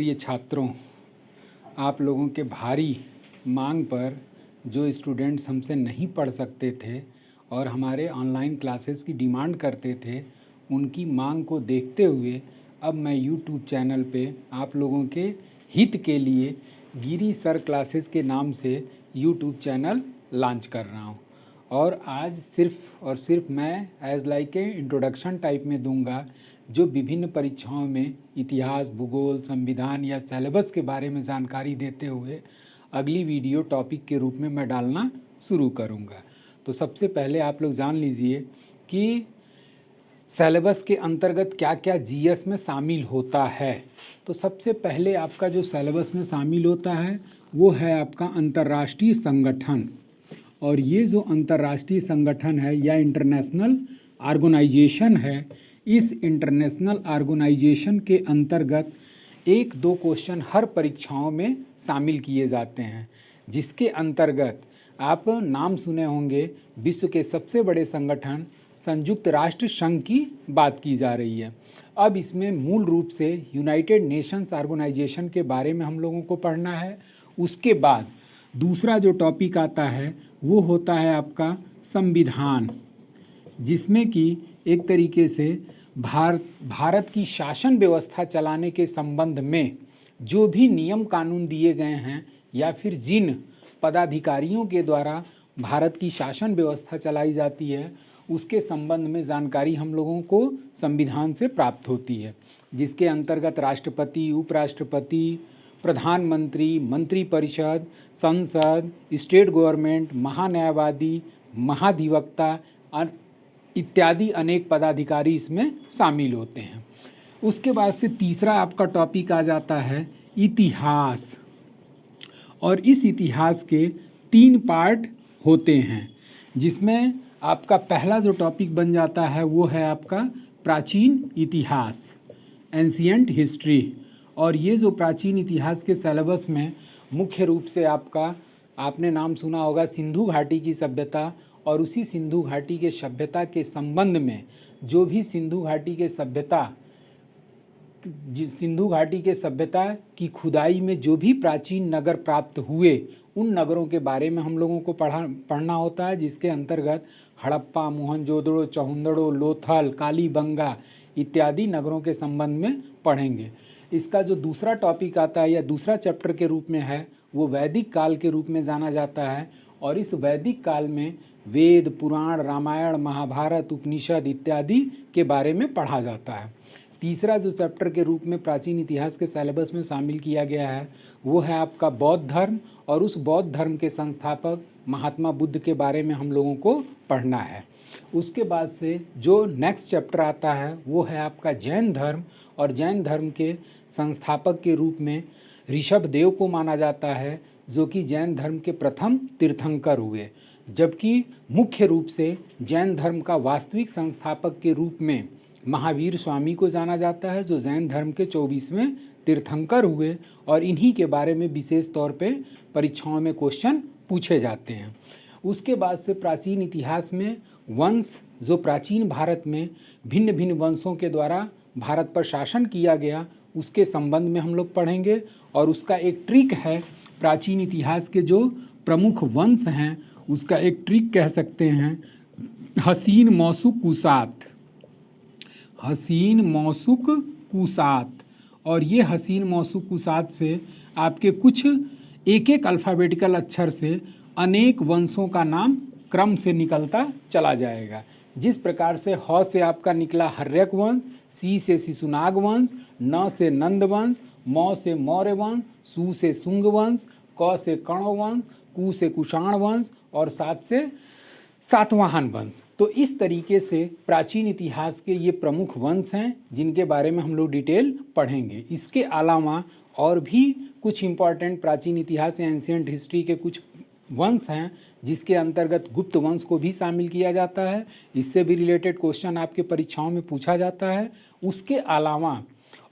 प्रिय छात्रों, आप लोगों के भारी मांग पर जो स्टूडेंट्स हमसे नहीं पढ़ सकते थे और हमारे ऑनलाइन क्लासेस की डिमांड करते थे, उनकी मांग को देखते हुए अब मैं यूट्यूब चैनल पे आप लोगों के हित के लिए गिरी सर क्लासेस के नाम से यूट्यूब चैनल लॉन्च कर रहा हूँ। और आज सिर्फ और सिर्फ मैं as like a introduction type में दूंगा, जो विभिन्न परीक्षाओं में इतिहास, भूगोल, संविधान या सिलेबस के बारे में जानकारी देते हुए अगली वीडियो टॉपिक के रूप में मैं डालना शुरू करूंगा। तो सबसे पहले आप लोग जान लीजिए कि सिलेबस के अंतर्गत क्या क्या जीएस में शामिल होता है। तो सबसे पहले आपका जो सिलेबस में शामिल होता है वो है आपका अंतर्राष्ट्रीय संगठन। और ये जो अंतर्राष्ट्रीय संगठन है या इंटरनेशनल ऑर्गेनाइजेशन है, इस इंटरनेशनल ऑर्गेनाइजेशन के अंतर्गत एक दो क्वेश्चन हर परीक्षाओं में शामिल किए जाते हैं, जिसके अंतर्गत आप नाम सुने होंगे विश्व के सबसे बड़े संगठन संयुक्त राष्ट्र संघ की बात की जा रही है। अब इसमें मूल रूप से यूनाइटेड नेशंस ऑर्गेनाइजेशन के बारे में हम लोगों को पढ़ना है। उसके बाद दूसरा जो टॉपिक आता है वो होता है आपका संविधान, जिसमें कि एक तरीके से भारत की शासन व्यवस्था चलाने के संबंध में जो भी नियम कानून दिए गए हैं या फिर जिन पदाधिकारियों के द्वारा भारत की शासन व्यवस्था चलाई जाती है, उसके संबंध में जानकारी हम लोगों को संविधान से प्राप्त होती है, जिसके अंतर्गत राष्ट्रपति, उपराष्ट्रपति, प्रधानमंत्री, मंत्रिपरिषद, संसद, स्टेट गवर्नमेंट, महान्यायवादी, महाधिवक्ता इत्यादि अनेक पदाधिकारी इसमें शामिल होते हैं। उसके बाद से तीसरा आपका टॉपिक आ जाता है इतिहास। और इस इतिहास के 3 पार्ट होते हैं, जिसमें आपका पहला जो टॉपिक बन जाता है वो है आपका प्राचीन इतिहास, एंशिएंट हिस्ट्री। और ये जो प्राचीन इतिहास के सिलेबस में मुख्य रूप से आपने नाम सुना होगा सिंधु घाटी की सभ्यता, और उसी सिंधु घाटी के सभ्यता के संबंध में जो भी सिंधु घाटी के सभ्यता की खुदाई में जो भी प्राचीन नगर प्राप्त हुए, उन नगरों के बारे में हम लोगों को पढ़ना होता है, जिसके अंतर्गत हड़प्पा, मोहनजोदड़ो, चौहंदड़ो, लोथल, कालीबंगा इत्यादि नगरों के संबंध में पढ़ेंगे। इसका जो दूसरा टॉपिक आता है या दूसरा चैप्टर के रूप में है वो वैदिक काल के रूप में जाना जाता है। और इस वैदिक काल में वेद, पुराण, रामायण, महाभारत, उपनिषद इत्यादि के बारे में पढ़ा जाता है। तीसरा जो चैप्टर के रूप में प्राचीन इतिहास के सिलेबस में शामिल किया गया है वो है आपका बौद्ध धर्म, और उस बौद्ध धर्म के संस्थापक महात्मा बुद्ध के बारे में हम लोगों को पढ़ना है। उसके बाद से जो नेक्स्ट चैप्टर आता है वो है आपका जैन धर्म, और जैन धर्म के संस्थापक के रूप में ऋषभ देव को माना जाता है, जो कि जैन धर्म के प्रथम तीर्थंकर हुए। जबकि मुख्य रूप से जैन धर्म का वास्तविक संस्थापक के रूप में महावीर स्वामी को जाना जाता है, जो जैन धर्म के 24वें तीर्थंकर हुए, और इन्हीं के बारे में विशेष तौर पे परीक्षाओं में क्वेश्चन पूछे जाते हैं। उसके बाद से प्राचीन इतिहास में वंश, जो प्राचीन भारत में भिन्न भिन्न वंशों के द्वारा भारत पर शासन किया गया, उसके संबंध में हम लोग पढ़ेंगे। और उसका एक ट्रिक है, प्राचीन इतिहास के जो प्रमुख वंश हैं उसका एक ट्रिक कह सकते हैं, हसीन मौसुक कुसात, हसीन मौसुक कुसात। और ये हसीन मौसुक कुसात से आपके कुछ एक एक अल्फ़ाबेटिकल अक्षर से अनेक वंशों का नाम क्रम से निकलता चला जाएगा। जिस प्रकार से ह से आपका निकला हर्यक वंश, सी से शिशुनाग वंश, न से नंद वंश, मौ से मौर्य वंश, सु से शुंग वंश, क से कर्ण वंश, कु से कुषाण वंश, और सात से सातवाहन वंश। तो इस तरीके से प्राचीन इतिहास के ये प्रमुख वंश हैं, जिनके बारे में हम लोग डिटेल पढ़ेंगे। इसके अलावा और भी कुछ इम्पॉर्टेंट प्राचीन इतिहास या एंशिएंट हिस्ट्री के कुछ वंश हैं, जिसके अंतर्गत गुप्त वंश को भी शामिल किया जाता है। इससे भी रिलेटेड क्वेश्चन आपके परीक्षाओं में पूछा जाता है। उसके अलावा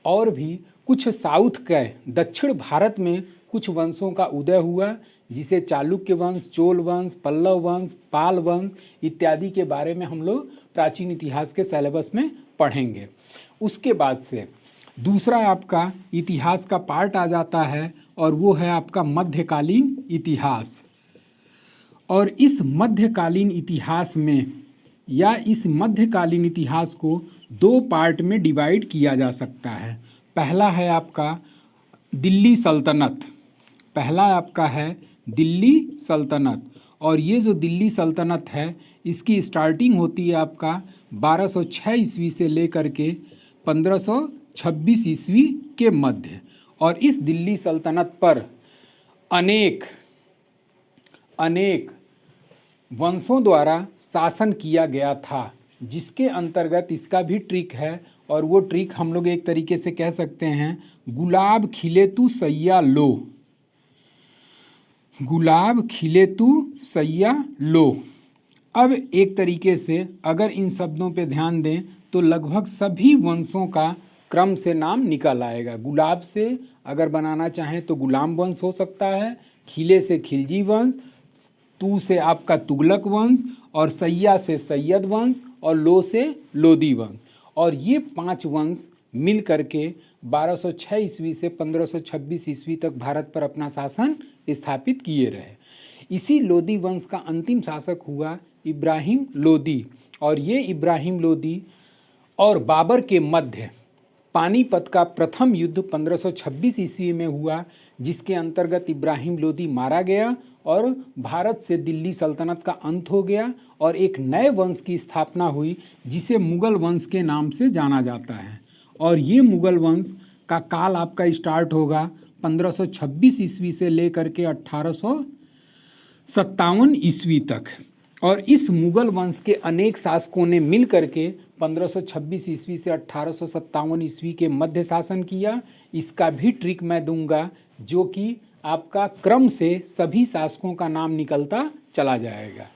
और भी कुछ साउथ के दक्षिण भारत में कुछ वंशों का उदय हुआ, जिसे चालुक्य वंश, चोल वंश, पल्लव वंश, पाल वंश इत्यादि के बारे में हम लोग प्राचीन इतिहास के सिलेबस में पढ़ेंगे। उसके बाद से दूसरा आपका इतिहास का पार्ट आ जाता है और वो है आपका मध्यकालीन इतिहास। और इस मध्यकालीन इतिहास में या इस मध्यकालीन इतिहास को दो पार्ट में डिवाइड किया जा सकता है। पहला है आपका दिल्ली सल्तनत, पहला आपका है दिल्ली सल्तनत। और ये जो दिल्ली सल्तनत है इसकी स्टार्टिंग होती है आपका 1206 ईस्वी से लेकर के 1526 ईस्वी के मध्य। और इस दिल्ली सल्तनत पर अनेक वंशों द्वारा शासन किया गया था, जिसके अंतर्गत इसका भी ट्रिक है। और वो ट्रिक हम लोग एक तरीके से कह सकते हैं गुलाब खिले तू सैया लो, गुलाब खिले तू सैया लो। अब एक तरीके से अगर इन शब्दों पे ध्यान दें तो लगभग सभी वंशों का क्रम से नाम निकल आएगा। गुलाब से अगर बनाना चाहें तो गुलाम वंश हो सकता है, खिले से खिलजी वंश, तू से आपका तुगलक वंश, और सैया से सैयद वंश, और लो से लोदी वंश। और ये 5 वंश मिल करके 1206 ईस्वी से 1526 ईस्वी तक भारत पर अपना शासन स्थापित किए रहे। इसी लोदी वंश का अंतिम शासक हुआ इब्राहिम लोदी। और ये इब्राहिम लोदी और बाबर के मध्य पानीपत का प्रथम युद्ध 1526 ईस्वी में हुआ, जिसके अंतर्गत इब्राहिम लोदी मारा गया और भारत से दिल्ली सल्तनत का अंत हो गया और एक नए वंश की स्थापना हुई जिसे मुगल वंश के नाम से जाना जाता है। और ये मुगल वंश का काल आपका स्टार्ट होगा 1526 ईस्वी से लेकर के 1857 ईस्वी तक। और इस मुगल वंश के अनेक शासकों ने मिल करके 1526 ईस्वी से 1857 ईस्वी के मध्य शासन किया। इसका भी ट्रिक मैं दूंगा जो कि आपका क्रम से सभी शासकों का नाम निकलता चला जाएगा।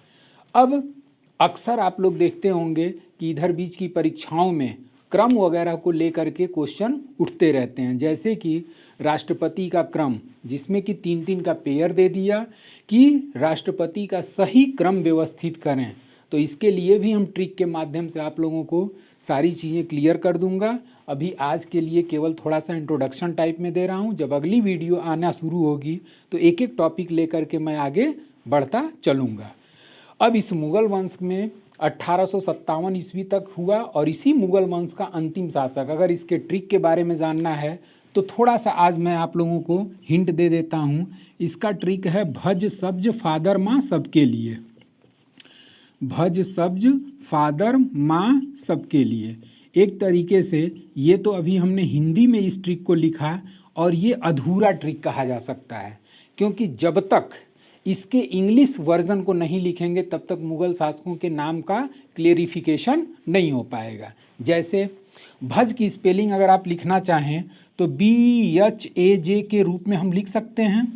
अब अक्सर आप लोग देखते होंगे कि इधर बीच की परीक्षाओं में क्रम वगैरह को लेकर के क्वेश्चन उठते रहते हैं, जैसे कि राष्ट्रपति का क्रम, जिसमें कि 3-3 का पेयर दे दिया कि राष्ट्रपति का सही क्रम व्यवस्थित करें। तो इसके लिए भी हम ट्रिक के माध्यम से आप लोगों को सारी चीज़ें क्लियर कर दूंगा। अभी आज के लिए केवल थोड़ा सा इंट्रोडक्शन टाइप में दे रहा हूं। जब अगली वीडियो आना शुरू होगी तो एक एक टॉपिक लेकर के मैं आगे बढ़ता चलूँगा। अब इस मुगल वंश में 1857 ईस्वी तक हुआ और इसी मुगल वंश का अंतिम शासक, अगर इसके ट्रिक के बारे में जानना है तो थोड़ा सा आज मैं आप लोगों को हिंट दे देता हूँ। इसका ट्रिक है भज सब्ज फादर माँ सबके लिए, भज सब्ज फादर माँ सबके लिए। एक तरीके से ये तो अभी हमने हिंदी में इस ट्रिक को लिखा और ये अधूरा ट्रिक कहा जा सकता है, क्योंकि जब तक इसके इंग्लिश वर्जन को नहीं लिखेंगे तब तक मुगल शासकों के नाम का क्लेरिफिकेशन नहीं हो पाएगा। जैसे भज की स्पेलिंग अगर आप लिखना चाहें तो BHAJ के रूप में हम लिख सकते हैं।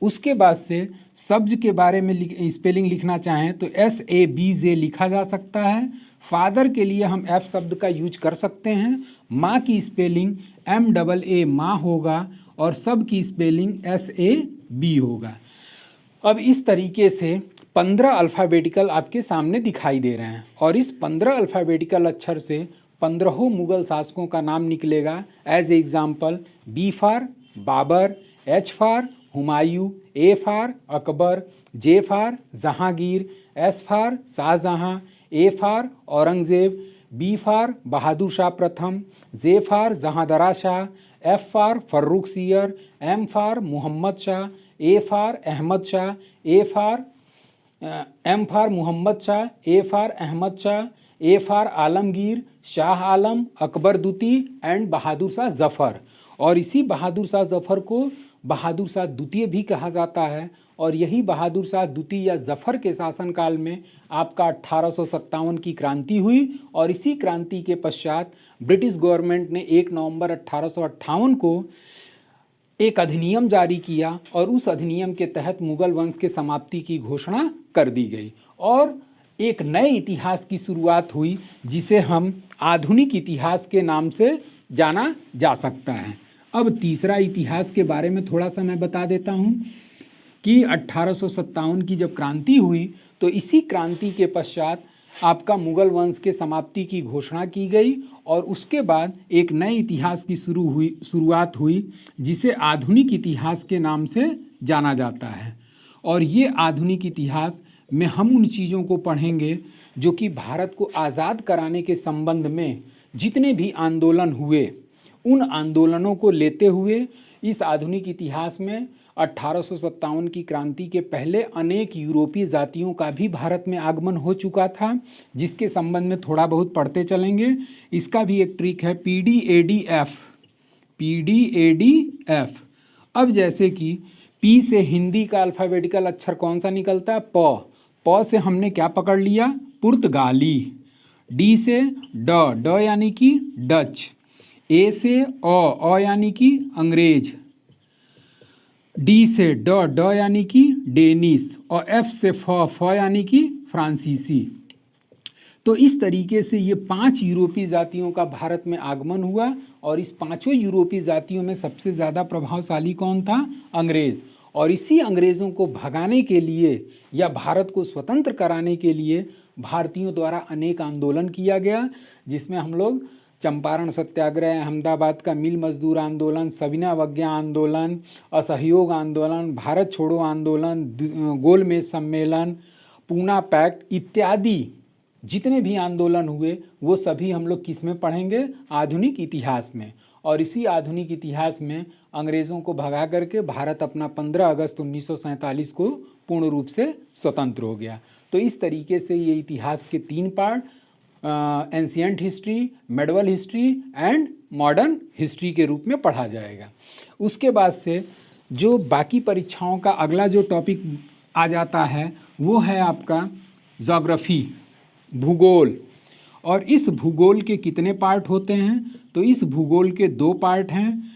उसके बाद से सब्ज के बारे में स्पेलिंग लिखना चाहें तो SABJ लिखा जा सकता है। फादर के लिए हम F शब्द का यूज कर सकते हैं। माँ की स्पेलिंग MAA माँ होगा और सब की स्पेलिंग SAB होगा। अब इस तरीके से 15 अल्फ़ाबेटिकल आपके सामने दिखाई दे रहे हैं और इस 15 अल्फ़ाबेटिकल अक्षर से 15 मुगल शासकों का नाम निकलेगा। As example B for Babur, H for Humayun, A for Akbar, J for Jahangir, S for Shahjahan, A for Aurangzeb, B for Bahadur Shah प्रथम, J for Jahandar Shah, F for Farrukh Siyar, M for Mohammad Shah, A for Ahmad Shah, M for Mohammad Shah, A for Ahmad Shah, A for Alamgir, Shah Alam, Akbar द्वितीय and Bahadur Shah Zafar. और इसी बहादुर शाह जफ़र को बहादुर शाह द्वितीय भी कहा जाता है। और यही बहादुर शाह द्वितीय या जफ़र के शासनकाल में आपका 1857 की क्रांति हुई और इसी क्रांति के पश्चात ब्रिटिश गवर्नमेंट ने 1 नवंबर 1858 को एक अधिनियम जारी किया और उस अधिनियम के तहत मुगल वंश के समाप्ति की घोषणा कर दी गई और एक नए इतिहास की शुरुआत हुई जिसे हम आधुनिक इतिहास के नाम से जाना जा सकता है। अब तीसरा इतिहास के बारे में थोड़ा सा मैं बता देता हूँ कि 1857 की जब क्रांति हुई तो इसी क्रांति के पश्चात आपका मुगल वंश के समाप्ति की घोषणा की गई और उसके बाद एक नए इतिहास की शुरुआत हुई जिसे आधुनिक इतिहास के नाम से जाना जाता है। और ये आधुनिक इतिहास में हम उन चीज़ों को पढ़ेंगे जो कि भारत को आज़ाद कराने के संबंध में जितने भी आंदोलन हुए, उन आंदोलनों को लेते हुए इस आधुनिक इतिहास में 1857 की क्रांति के पहले अनेक यूरोपीय जातियों का भी भारत में आगमन हो चुका था, जिसके संबंध में थोड़ा बहुत पढ़ते चलेंगे। इसका भी एक ट्रिक है PDADF। अब जैसे कि पी से हिंदी का अल्फ़ाबेटिकल अक्षर कौन सा निकलता है? प से हमने क्या पकड़ लिया? पुर्तगाली। डी से ड यानी कि डच। ए से अ यानी कि अंग्रेज। डी से ड यानी कि डेनिस। और एफ से फ यानी कि फ्रांसीसी। तो इस तरीके से ये 5 यूरोपीय जातियों का भारत में आगमन हुआ और इस पांचों यूरोपीय जातियों में सबसे ज़्यादा प्रभावशाली कौन था? अंग्रेज़। और इसी अंग्रेज़ों को भगाने के लिए या भारत को स्वतंत्र कराने के लिए भारतीयों द्वारा अनेक आंदोलन किया गया, जिसमें हम लोग चंपारण सत्याग्रह, अहमदाबाद का मिल मजदूर आंदोलन, सविनय अवज्ञा आंदोलन, असहयोग आंदोलन, भारत छोड़ो आंदोलन, गोलमेज सम्मेलन, पूना पैक्ट इत्यादि जितने भी आंदोलन हुए वो सभी हम लोग किस में पढ़ेंगे? आधुनिक इतिहास में। और इसी आधुनिक इतिहास में अंग्रेज़ों को भगा करके भारत अपना 15 अगस्त 1947 को पूर्ण रूप से स्वतंत्र हो गया। तो इस तरीके से ये इतिहास के 3 part, ancient history, medieval history and modern history के रूप में पढ़ा जाएगा। उसके बाद से जो बाकी परीक्षाओं का अगला जो टॉपिक आ जाता है वो है आपका ज्योग्राफी, भूगोल। और इस भूगोल के कितने पार्ट होते हैं? तो इस भूगोल के 2 पार्ट हैं।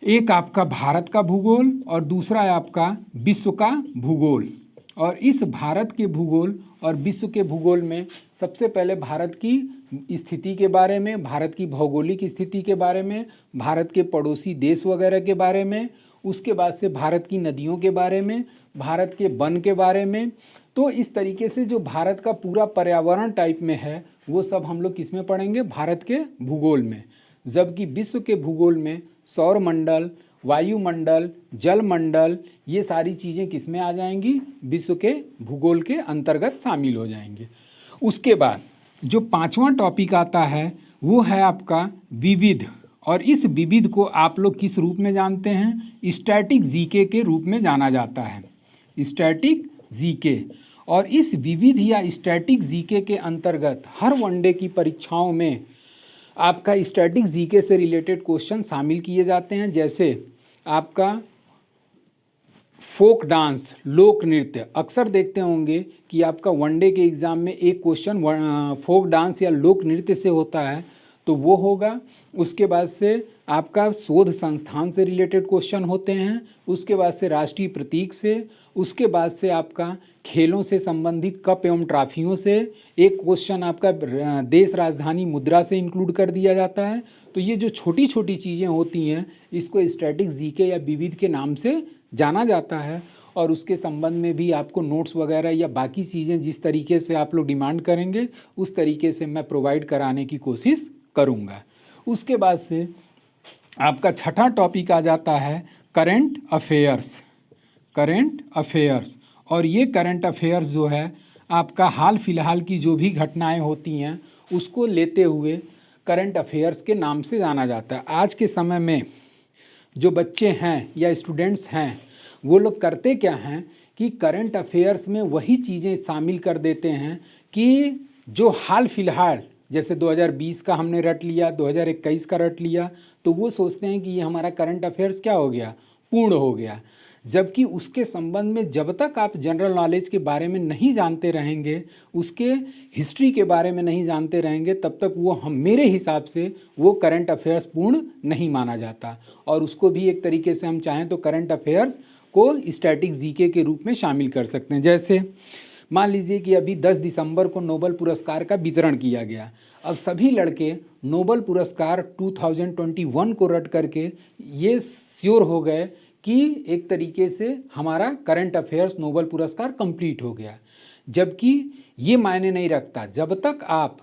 एक आपका भारत का भूगोल और दूसरा है आपका विश्व का भूगोल। और इस भारत के भूगोल और विश्व के भूगोल में सबसे पहले भारत की स्थिति के बारे में, भारत की भौगोलिक स्थिति के बारे में, भारत के पड़ोसी देश वगैरह के बारे में, उसके बाद से भारत की नदियों के बारे में, भारत के वन के बारे में। तो इस तरीके से जो भारत का पूरा पर्यावरण टाइप में है वो सब हम लोग किस में पढ़ेंगे? भारत के भूगोल में। जबकि विश्व के भूगोल में सौरमंडल, वायुमंडल, जलमंडल, ये सारी चीज़ें किस में आ जाएंगी? विश्व के भूगोल के अंतर्गत शामिल हो जाएंगे। उसके बाद जो 5वां टॉपिक आता है वो है आपका विविध। और इस विविध को आप लोग किस रूप में जानते हैं? स्टैटिक जीके के रूप में जाना जाता है, स्टैटिक जीके। और इस विविध या स्टैटिक जीके के अंतर्गत हर वनडे की परीक्षाओं में आपका स्टैटिक जीके से रिलेटेड क्वेश्चन शामिल किए जाते हैं। जैसे आपका फोक डांस, लोक नृत्य, अक्सर देखते होंगे कि आपका वनडे के एग्ज़ाम में एक क्वेश्चन फोक डांस या लोक नृत्य से होता है, तो वो होगा। उसके बाद से आपका शोध संस्थान से रिलेटेड क्वेश्चन होते हैं, उसके बाद से राष्ट्रीय प्रतीक से, उसके बाद से आपका खेलों से संबंधित कप एवं ट्रॉफियों से एक क्वेश्चन आपका देश राजधानी मुद्रा से इंक्लूड कर दिया जाता है। तो ये जो छोटी छोटी चीज़ें होती हैं इसको स्टैटिक जीके या विविध के नाम से जाना जाता है। और उसके संबंध में भी आपको नोट्स वगैरह या बाकी चीज़ें जिस तरीके से आप लोग डिमांड करेंगे उस तरीके से मैं प्रोवाइड कराने की कोशिश करूँगा। उसके बाद से आपका 6ठा टॉपिक आ जाता है करंट अफेयर्स। करंट अफेयर्स, और ये करंट अफेयर्स जो है आपका हाल फिलहाल की जो भी घटनाएं होती हैं उसको लेते हुए करंट अफेयर्स के नाम से जाना जाता है। आज के समय में जो बच्चे हैं या स्टूडेंट्स हैं वो लोग करते क्या हैं कि करंट अफेयर्स में वही चीज़ें शामिल कर देते हैं कि जो हाल फिलहाल, जैसे 2020 का हमने रट लिया, 2021 का रट लिया, तो वो सोचते हैं कि ये हमारा करंट अफेयर्स क्या हो गया? पूर्ण हो गया। जबकि उसके संबंध में जब तक आप जनरल नॉलेज के बारे में नहीं जानते रहेंगे, उसके हिस्ट्री के बारे में नहीं जानते रहेंगे, तब तक वो मेरे हिसाब से वो करंट अफेयर्स पूर्ण नहीं माना जाता। और उसको भी एक तरीके से हम चाहें तो करंट अफेयर्स को स्टैटिक जीके के रूप में शामिल कर सकते हैं। जैसे मान लीजिए कि अभी 10 दिसंबर को नोबेल पुरस्कार का वितरण किया गया। अब सभी लड़के नोबेल पुरस्कार 2021 को रट करके ये श्योर हो गए कि एक तरीके से हमारा करंट अफेयर्स नोबेल पुरस्कार कंप्लीट हो गया। जबकि ये मायने नहीं रखता, जब तक आप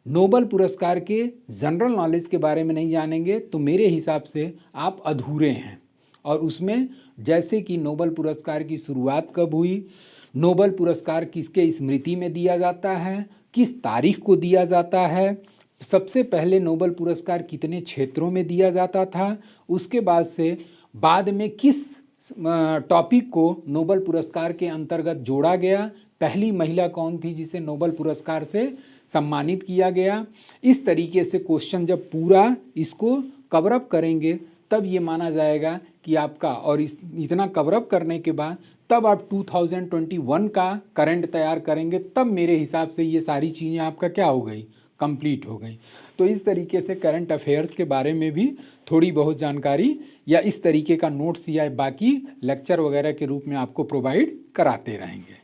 नोबेल पुरस्कार के जनरल नॉलेज के बारे में नहीं जानेंगे तो मेरे हिसाब से आप अधूरे हैं। और उसमें जैसे कि नोबेल पुरस्कार की शुरुआत कब हुई, नोबेल पुरस्कार किसके स्मृति में दिया जाता है, किस तारीख को दिया जाता है, सबसे पहले नोबेल पुरस्कार कितने क्षेत्रों में दिया जाता था, उसके बाद से बाद में किस टॉपिक को नोबेल पुरस्कार के अंतर्गत जोड़ा गया, पहली महिला कौन थी जिसे नोबेल पुरस्कार से सम्मानित किया गया। इस तरीके से क्वेश्चन जब पूरा इसको कवरअप करेंगे तब ये माना जाएगा कि आपका, और इतना कवरअप करने के बाद तब आप 2021 का करंट तैयार करेंगे, तब मेरे हिसाब से ये सारी चीज़ें आपका क्या हो गई, कंप्लीट हो गई। तो इस तरीके से करंट अफेयर्स के बारे में भी थोड़ी बहुत जानकारी या इस तरीके का नोट्स या बाकी लेक्चर वगैरह के रूप में आपको प्रोवाइड कराते रहेंगे।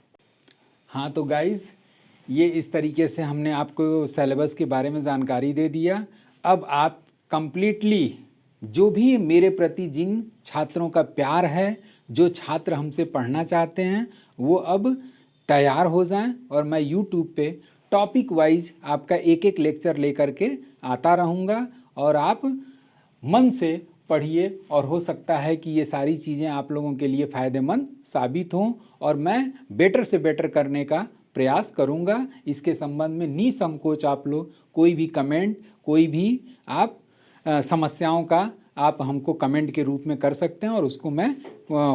हाँ तो गाइज़, ये इस तरीके से हमने आपको सिलेबस के बारे में जानकारी दे दिया। अब आप कंप्लीटली जो भी मेरे प्रति जिन छात्रों का प्यार है, जो छात्र हमसे पढ़ना चाहते हैं, वो अब तैयार हो जाएं और मैं यूट्यूब पे टॉपिक वाइज आपका एक एक लेक्चर लेकर के आता रहूँगा और आप मन से पढ़िए और हो सकता है कि ये सारी चीज़ें आप लोगों के लिए फ़ायदेमंद साबित हों और मैं बेटर से बेटर करने का प्रयास करूँगा। इसके संबंध में निसंकोच आप लोग कोई भी कमेंट, कोई भी आप समस्याओं का आप हमको कमेंट के रूप में कर सकते हैं और उसको मैं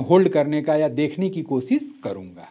होल्ड करने का या देखने की कोशिश करूँगा।